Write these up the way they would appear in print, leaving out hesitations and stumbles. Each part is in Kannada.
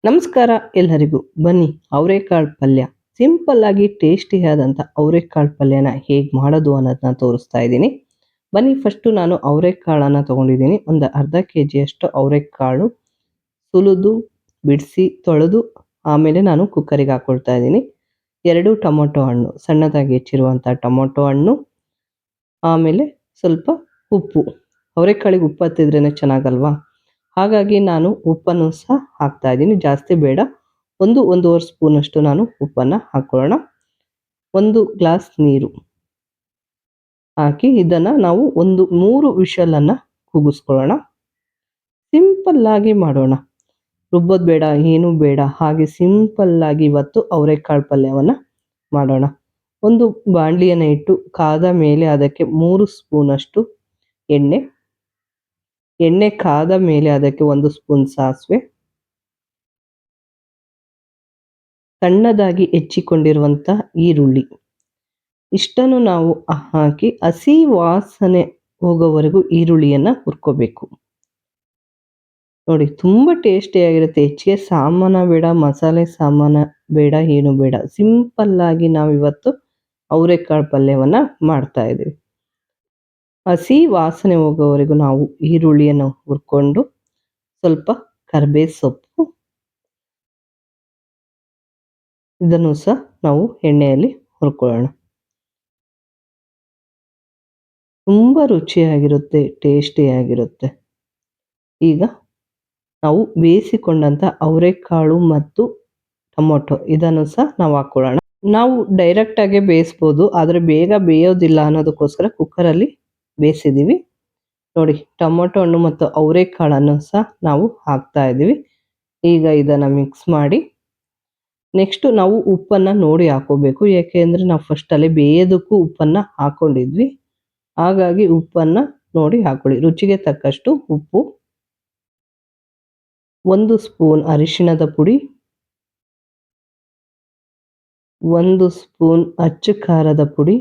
ನಮಸ್ಕಾರ ಎಲ್ಲರಿಗೂ. ಬನ್ನಿ ಅವರೆಕಾಳು ಪಲ್ಯ ಸಿಂಪಲ್ ಆಗಿ ಟೇಸ್ಟಿ ಆದಂಥ ಅವರೆಕಾಳು ಪಲ್ಯನ ಹೇಗೆ ಮಾಡೋದು ಅನ್ನೋದನ್ನ ತೋರಿಸ್ತಾ ಇದ್ದೀನಿ. ಬನ್ನಿ ಫಸ್ಟು ನಾನು ಅವರೆಕಾಳನ್ನು ತೊಗೊಂಡಿದ್ದೀನಿ. ಒಂದು ಅರ್ಧ ಕೆ ಜಿಯಷ್ಟು ಅವರೆಕಾಳು ಸುಲಿದು ಬಿಡಿಸಿ ತೊಳೆದು ಆಮೇಲೆ ನಾನು ಕುಕ್ಕರಿಗೆ ಹಾಕ್ಕೊಳ್ತಾ ಇದ್ದೀನಿ. 2 ಟೊಮೊಟೊ ಹಣ್ಣು ಸಣ್ಣದಾಗಿ ಹೆಚ್ಚಿರುವಂಥ ಟೊಮೊಟೊ ಹಣ್ಣು, ಆಮೇಲೆ ಸ್ವಲ್ಪ ಉಪ್ಪು. ಅವರೆಕಾಳಿಗೆ ಉಪ್ಪು ಹತ್ತಿದ್ರೇ ಚೆನ್ನಾಗಲ್ವಾ, ಹಾಗಾಗಿ ನಾನು ಉಪ್ಪನ್ನು ಸಹ ಹಾಕ್ತಾ ಇದ್ದೀನಿ. ಜಾಸ್ತಿ ಬೇಡ, ಒಂದೂವರೆ ಸ್ಪೂನಷ್ಟು ನಾನು ಉಪ್ಪನ್ನು ಹಾಕ್ಕೊಳ್ಳೋಣ. 1 ಗ್ಲಾಸ್ ನೀರು ಹಾಕಿ ಇದನ್ನು ನಾವು 3 ವಿಷಲನ್ನು ಕೂಗಿಸ್ಕೊಳ್ಳೋಣ. ಸಿಂಪಲ್ಲಾಗಿ ಮಾಡೋಣ, ರುಬ್ಬೋದು ಬೇಡ, ಏನೂ ಬೇಡ. ಹಾಗೆ ಸಿಂಪಲ್ಲಾಗಿ ಇವತ್ತು ಅವರೆಕಾಳು ಪಲ್ಯವನ್ನು ಮಾಡೋಣ. ಒಂದು ಬಾಣಲಿಯನ್ನು ಇಟ್ಟು ಕಾದ ಮೇಲೆ ಅದಕ್ಕೆ 3 ಸ್ಪೂನಷ್ಟು ಎಣ್ಣೆ ಕಾದ ಮೇಲೆ ಅದಕ್ಕೆ 1 ಸ್ಪೂನ್ ಸಾಸಿವೆ, ಸಣ್ಣದಾಗಿ ಹೆಚ್ಚಿಕೊಂಡಿರುವಂಥ ಈರುಳ್ಳಿ, ಇಷ್ಟನ್ನು ನಾವು ಹಾಕಿ ಹಸಿ ವಾಸನೆ ಹೋಗೋವರೆಗೂ ಈರುಳ್ಳಿಯನ್ನು ಹುರ್ಕೋಬೇಕು. ನೋಡಿ, ತುಂಬ ಟೇಸ್ಟಿಯಾಗಿರುತ್ತೆ. ಹೆಚ್ಚಿಗೆ ಸಾಮಾನು ಬೇಡ, ಮಸಾಲೆ ಸಾಮಾನು ಬೇಡ, ಏನು ಬೇಡ. ಸಿಂಪಲ್ಲಾಗಿ ನಾವಿವತ್ತು ಅವರೆಕಾಳು ಪಲ್ಯವನ್ನು ಮಾಡ್ತಾ ಇದ್ದೀವಿ. ಹಸಿ ವಾಸನೆ ಹೋಗೋವರೆಗೂ ನಾವು ಈರುಳ್ಳಿಯನ್ನು ಹುರ್ಕೊಂಡು ಸ್ವಲ್ಪ ಕರಿಬೇವು ಸೊಪ್ಪು ಇದನ್ನು ಸಹ ನಾವು ಎಣ್ಣೆಯಲ್ಲಿ ಹುರ್ಕೊಳ್ಳೋಣ. ತುಂಬ ರುಚಿಯಾಗಿರುತ್ತೆ, ಟೇಸ್ಟಿಯಾಗಿರುತ್ತೆ. ಈಗ ನಾವು ಬೇಯಿಸಿಕೊಂಡಂಥ ಅವರೆಕಾಳು ಮತ್ತು ಟೊಮೊಟೊ ಇದನ್ನು ಸಹ ನಾವು ಹಾಕ್ಕೊಳ್ಳೋಣ. ನಾವು ಡೈರೆಕ್ಟಾಗೆ ಬೇಯಿಸ್ಬೋದು, ಆದರೆ ಬೇಗ ಬೇಯೋದಿಲ್ಲ ಅನ್ನೋದಕ್ಕೋಸ್ಕರ ಕುಕ್ಕರಲ್ಲಿ ಬೇಯಿಸಿದ್ದೀವಿ. ನೋಡಿ, ಟೊಮೊಟೊ ಹಣ್ಣು ಮತ್ತು ಅವರೆಕಾಳನ್ನು ಸಹ ನಾವು ಹಾಕ್ತಾ ಇದ್ದೀವಿ. ಈಗ ಇದನ್ನು ಮಿಕ್ಸ್ ಮಾಡಿ ನೆಕ್ಸ್ಟು ನಾವು ಉಪ್ಪನ್ನು ನೋಡಿ ಹಾಕೋಬೇಕು. ಏಕೆಂದರೆ ನಾವು ಫಸ್ಟಲ್ಲಿ ಬೇಯೋದಕ್ಕೂ ಉಪ್ಪನ್ನು ಹಾಕ್ಕೊಂಡಿದ್ವಿ, ಹಾಗಾಗಿ ಉಪ್ಪನ್ನು ನೋಡಿ ಹಾಕ್ಕೊಳ್ಳಿ. ರುಚಿಗೆ ತಕ್ಕಷ್ಟು ಉಪ್ಪು, 1 ಸ್ಪೂನ್ ಅರಿಶಿಣದ ಪುಡಿ, 1 ಸ್ಪೂನ್ ಅಚ್ಚ ಖಾರದ ಪುಡಿ,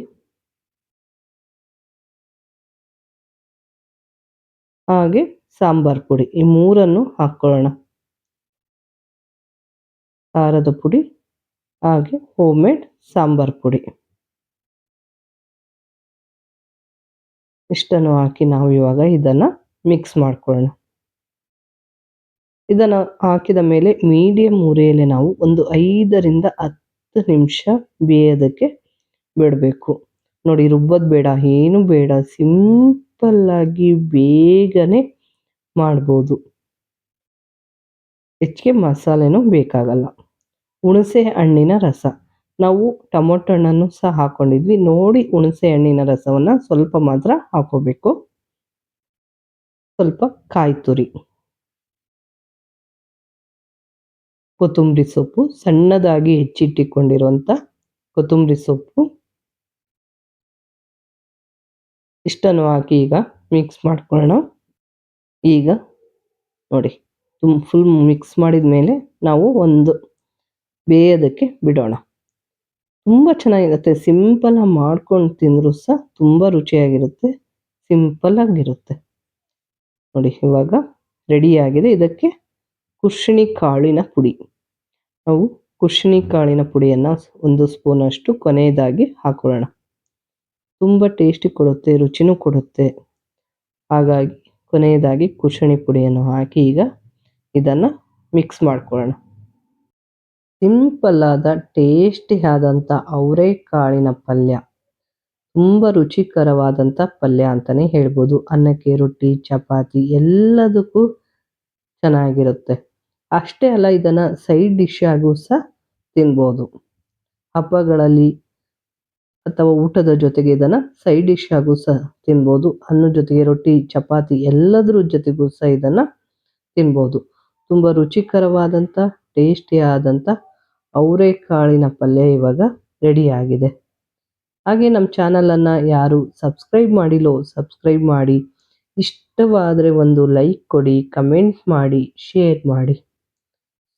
ಹಾಗೆ ಸಾಂಬಾರ್ ಪುಡಿ. ಈ 3 ಹಾಕ್ಕೊಳ್ಳೋಣ. ಖಾರದ ಪುಡಿ ಹಾಗೆ ಹೋಮ್‌ಮೇಡ್ ಸಾಂಬಾರ್ ಪುಡಿ, ಇಷ್ಟನ್ನು ಹಾಕಿ ನಾವು ಇವಾಗ ಇದನ್ನು ಮಿಕ್ಸ್ ಮಾಡ್ಕೊಳ್ಳೋಣ. ಇದನ್ನು ಹಾಕಿದ ಮೇಲೆ ಮೀಡಿಯಂ ಉರಿಯಲ್ಲಿ ನಾವು ಒಂದು 5 ರಿಂದ 10 ನಿಮಿಷ ಬೇಯೋದಕ್ಕೆ ಬಿಡಬೇಕು. ನೋಡಿ, ರುಬ್ಬೋದು ಬೇಡ, ಏನು ಬೇಡ, ಸಿಂಪಲ್ಲಾಗಿ ಬೇಗನೆ ಮಾಡ್ಬೋದು. ಹೆಚ್ಚಿಗೆ ಮಸಾಲೆನೂ ಬೇಕಾಗಲ್ಲ. ಹುಣಸೆ ಹಣ್ಣಿನ ರಸ, ನಾವು ಟೊಮೊಟೊ ಹಣ್ಣನ್ನು ಸಹ ಹಾಕ್ಕೊಂಡಿದ್ವಿ. ನೋಡಿ, ಹುಣಸೆ ಹಣ್ಣಿನ ರಸವನ್ನು ಸ್ವಲ್ಪ ಮಾತ್ರ ಹಾಕೋಬೇಕು. ಸ್ವಲ್ಪ ಕಾಯಿ ತುರಿ, ಕೊತ್ತಂಬರಿ ಸೊಪ್ಪು, ಸಣ್ಣದಾಗಿ ಹೆಚ್ಚಿಟ್ಟಿಕೊಂಡಿರುವಂಥ ಕೊತ್ತಂಬರಿ ಸೊಪ್ಪು, ಇಷ್ಟನ್ನು ಹಾಕಿ ಈಗ ಮಿಕ್ಸ್ ಮಾಡ್ಕೊಳ್ಳೋಣ. ಈಗ ನೋಡಿ, ಫುಲ್ ಮಿಕ್ಸ್ ಮಾಡಿದ ಮೇಲೆ ನಾವು ಒಂದು ಬೇಯೋದಕ್ಕೆ ಬಿಡೋಣ. ತುಂಬ ಚೆನ್ನಾಗಿರುತ್ತೆ. ಸಿಂಪಲ್ಲಾಗಿ ಮಾಡ್ಕೊಂಡು ತಿಂದರೂ ಸಹ ತುಂಬ ರುಚಿಯಾಗಿರುತ್ತೆ, ಸಿಂಪಲ್ಲಾಗಿರುತ್ತೆ. ನೋಡಿ, ಇವಾಗ ರೆಡಿಯಾಗಿದೆ. ಇದಕ್ಕೆ ಕುಶಿನಿ ಕಾಳಿನ ಪುಡಿ, ನಾವು ಕುಶಿನಿ ಕಾಳಿನ ಪುಡಿಯನ್ನು 1 ಸ್ಪೂನಷ್ಟು ಕೊನೆಯದಾಗಿ ಹಾಕೊಳ್ಳೋಣ. ತುಂಬ ಟೇಸ್ಟಿ ಕೊಡುತ್ತೆ, ರುಚಿನೂ ಕೊಡುತ್ತೆ. ಹಾಗಾಗಿ ಕೊನೆಯದಾಗಿ ಕುಶಿನಿ ಪುಡಿಯನ್ನು ಹಾಕಿ ಈಗ ಇದನ್ನು ಮಿಕ್ಸ್ ಮಾಡ್ಕೊಳ್ಳೋಣ. ಸಿಂಪಲ್ಲಾದ ಟೇಸ್ಟಿ ಆದಂಥ ಅವರೆಕಾಳಿನ ಪಲ್ಯ, ತುಂಬ ರುಚಿಕರವಾದಂಥ ಪಲ್ಯ ಅಂತಲೇ ಹೇಳ್ಬೋದು. ಅನ್ನಕ್ಕೆ, ರೊಟ್ಟಿ, ಚಪಾತಿ ಎಲ್ಲದಕ್ಕೂ ಚೆನ್ನಾಗಿರುತ್ತೆ. ಅಷ್ಟೇ ಅಲ್ಲ, ಇದನ್ನು ಸೈಡ್ ಡಿಶ್ ಆಗೂ ಸಹ ತಿನ್ಬೋದು. ಹಬ್ಬಗಳಲ್ಲಿ ಅಥವಾ ಊಟದ ಜೊತೆಗೆ ಇದನ್ನು ಸೈಡ್ ಡಿಶ್ ಆಗೂ ಸಹ ತಿನ್ಬೋದು. ಅನ್ನದ ಜೊತೆಗೆ, ರೊಟ್ಟಿ, ಚಪಾತಿ ಎಲ್ಲದರ ಜೊತೆಗೂ ಸಹ ಇದನ್ನು ತಿನ್ಬೋದು. ತುಂಬ ರುಚಿಕರವಾದಂಥ ಟೇಸ್ಟಿಯಾದಂಥ ಅವರೆಕಾಳಿನ ಪಲ್ಯ ಇವಾಗ ರೆಡಿಯಾಗಿದೆ. ಹಾಗೆ ನಮ್ಮ ಚಾನಲನ್ನು ಯಾರು ಸಬ್ಸ್ಕ್ರೈಬ್ ಮಾಡಿಲ್ಲೋ ಸಬ್ಸ್ಕ್ರೈಬ್ ಮಾಡಿ. ಇಷ್ಟವಾದರೆ ಒಂದು ಲೈಕ್ ಕೊಡಿ, ಕಮೆಂಟ್ ಮಾಡಿ, ಶೇರ್ ಮಾಡಿ.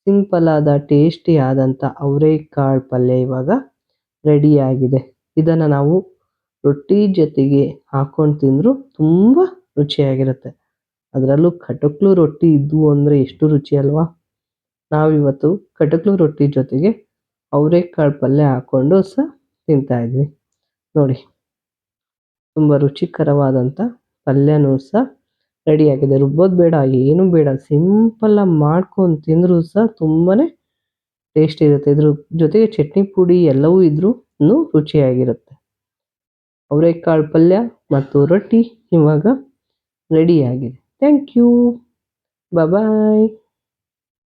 ಸಿಂಪಲ್ಲಾದ ಟೇಸ್ಟಿ ಆದಂಥ ಅವರೆಕಾಳು ಪಲ್ಯ ಇವಾಗ ರೆಡಿಯಾಗಿದೆ. ಇದನ್ನು ನಾವು ರೊಟ್ಟಿ ಜೊತೆಗೆ ಹಾಕ್ಕೊಂಡು ತಿಂದರೂ ತುಂಬ ರುಚಿಯಾಗಿರುತ್ತೆ. ಅದರಲ್ಲೂ ಕಟಕ್ಲು ರೊಟ್ಟಿ ಇದ್ವು ಅಂದರೆ ಎಷ್ಟು ರುಚಿ ಅಲ್ವಾ. ನಾವಿವತ್ತು ಕಟಕ್ಲು ರೊಟ್ಟಿ ಜೊತೆಗೆ ಅವರೆಕಾಳು ಪಲ್ಯ ಹಾಕ್ಕೊಂಡು ಸಹ ತಿಂತಾ ಇದ್ವಿ. ನೋಡಿ, ತುಂಬ ರುಚಿಕರವಾದಂಥ ಪಲ್ಯನೂ ಸಹ ರೆಡಿಯಾಗಿದೆ. ರುಬ್ಬೋದು ಬೇಡ, ಏನೂ ಬೇಡ, ಸಿಂಪಲ್ಲಾಗಿ ಮಾಡ್ಕೊಂಡು ತಿಂದರೂ ಸಹ ತುಂಬಾ ಟೇಸ್ಟ್ ಇರುತ್ತೆ. ಇದ್ರ ಜೊತೆಗೆ ಚಟ್ನಿ ಪುಡಿ ಎಲ್ಲವೂ ಇದ್ರೂ ರುಚಿಯಾಗಿರುತ್ತೆ. ಅವರೆಕಾಳು ಪಲ್ಯ ಮತ್ತು ರೊಟ್ಟಿ ಇವಾಗ ರೆಡಿಯಾಗಿದೆ. Thank you. ಬಾಯ್.